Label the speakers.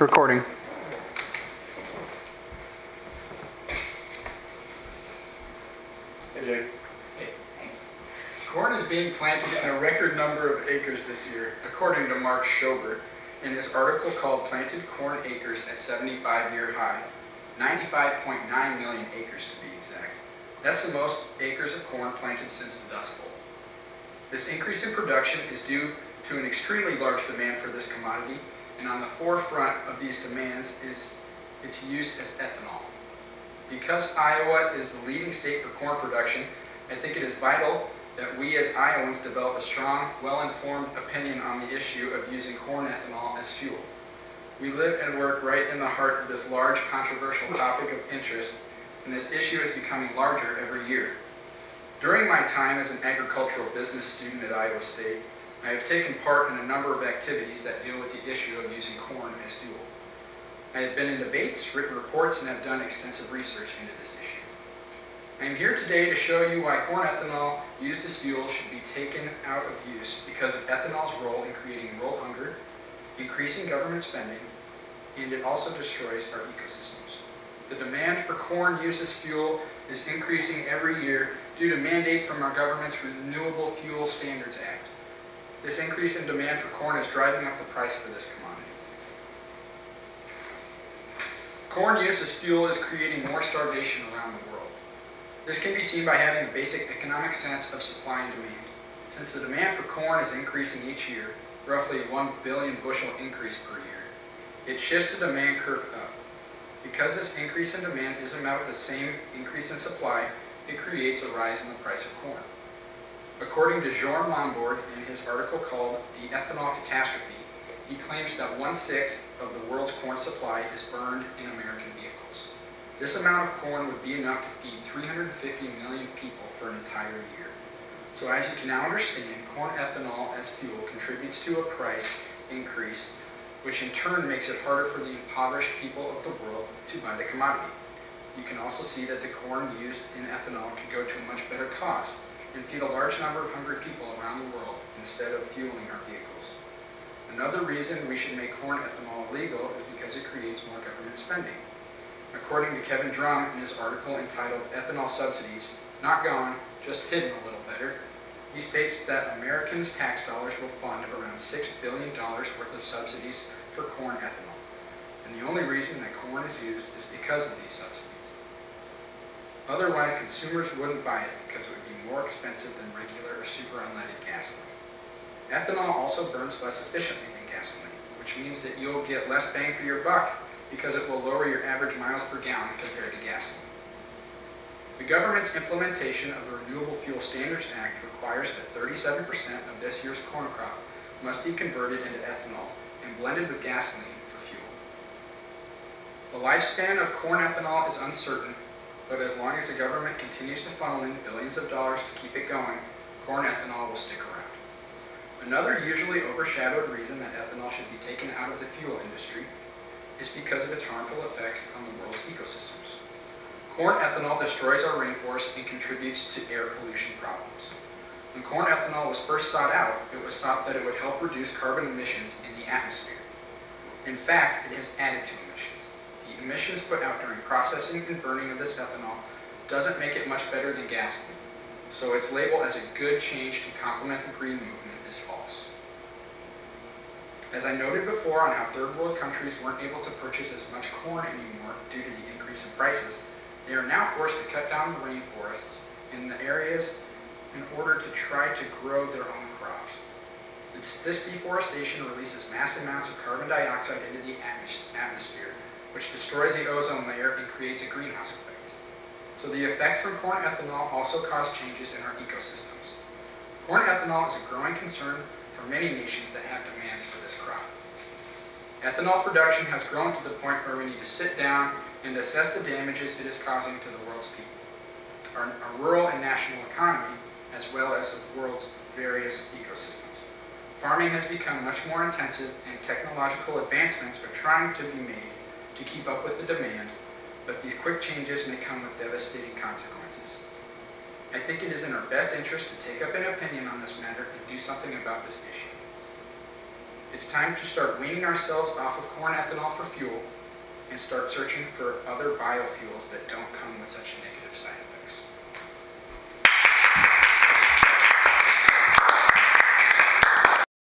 Speaker 1: Recording.
Speaker 2: Hey, Jake. Hey. Corn is being planted in a record number of acres this year, according to Mark Schobert in his article called Planted Corn Acres at 75-Year High. 95.9 million acres to be exact. That's the most acres of corn planted since the Dust Bowl. This increase in production is due to an extremely large demand for this commodity, and on the forefront of these demands is its use as ethanol. Because Iowa is the leading state for corn production, I think it is vital that we as Iowans develop a strong, well-informed opinion on the issue of using corn ethanol as fuel. We live and work right in the heart of this large, controversial topic of interest, and this issue is becoming larger every year. During my time as an agricultural business student at Iowa State, I have taken part in a number of activities that deal with the issue of using corn as fuel. I have been in debates, written reports, and have done extensive research into this issue. I am here today to show you why corn ethanol used as fuel should be taken out of use because of ethanol's role in creating world hunger, increasing government spending, and it also destroys our ecosystems. The demand for corn use as fuel is increasing every year due to mandates from our government's Renewable Fuel Standards Act. This increase in demand for corn is driving up the price for this commodity. Corn use as fuel is creating more starvation around the world. This can be seen by having a basic economic sense of supply and demand. Since the demand for corn is increasing each year, roughly 1 billion bushel increase per year, it shifts the demand curve up. Because this increase in demand isn't met with the same increase in supply, it creates a rise in the price of corn. According to Bjorn Lomborg in his article called The Ethanol Catastrophe, he claims that 1/6 of the world's corn supply is burned in American vehicles. This amount of corn would be enough to feed 350 million people for an entire year. So as you can now understand, corn ethanol as fuel contributes to a price increase, which in turn makes it harder for the impoverished people of the world to buy the commodity. You can also see that the corn used in ethanol could go to a much better cause and feed a large number of hungry people around the world instead of fueling our vehicles. Another reason we should make corn ethanol illegal is because it creates more government spending. According to Kevin Drum in his article entitled Ethanol Subsidies, Not Gone, Just Hidden a Little Better, he states that Americans' tax dollars will fund around $6 billion worth of subsidies for corn ethanol. And the only reason that corn is used is because of these subsidies. Otherwise, consumers wouldn't buy it because it would be more expensive than regular or super unleaded gasoline. Ethanol also burns less efficiently than gasoline, which means that you'll get less bang for your buck because it will lower your average miles per gallon compared to gasoline. The government's implementation of the Renewable Fuel Standards Act requires that 37% of this year's corn crop must be converted into ethanol and blended with gasoline for fuel. The lifespan of corn ethanol is uncertain, but as long as the government continues to funnel in billions of dollars to keep it going, corn ethanol will stick around. Another usually overshadowed reason that ethanol should be taken out of the fuel industry is because of its harmful effects on the world's ecosystems. Corn ethanol destroys our rainforests and contributes to air pollution problems. When corn ethanol was first sought out, it was thought that it would help reduce carbon emissions in the atmosphere. In fact, it has added to emissions. The emissions put out during processing and burning of this ethanol doesn't make it much better than gasoline, so its label as a good change to complement the green movement is false. As I noted before on how third world countries weren't able to purchase as much corn anymore due to the increase in prices, they are now forced to cut down the rainforests in the areas in order to try to grow their own crops. This deforestation releases mass amounts of carbon dioxide into the atmosphere, which destroys the ozone layer and creates a greenhouse effect. So the effects from corn ethanol also cause changes in our ecosystems. Corn ethanol is a growing concern for many nations that have demands for this crop. Ethanol production has grown to the point where we need to sit down and assess the damages it is causing to the world's people, our rural and national economy, as well as the world's various ecosystems. Farming has become much more intensive and technological advancements are trying to be made to keep up with the demand, but these quick changes may come with devastating consequences. I think it is in our best interest to take up an opinion on this matter and do something about this issue. It's time to start weaning ourselves off of corn ethanol for fuel and start searching for other biofuels that don't come with such negative side effects.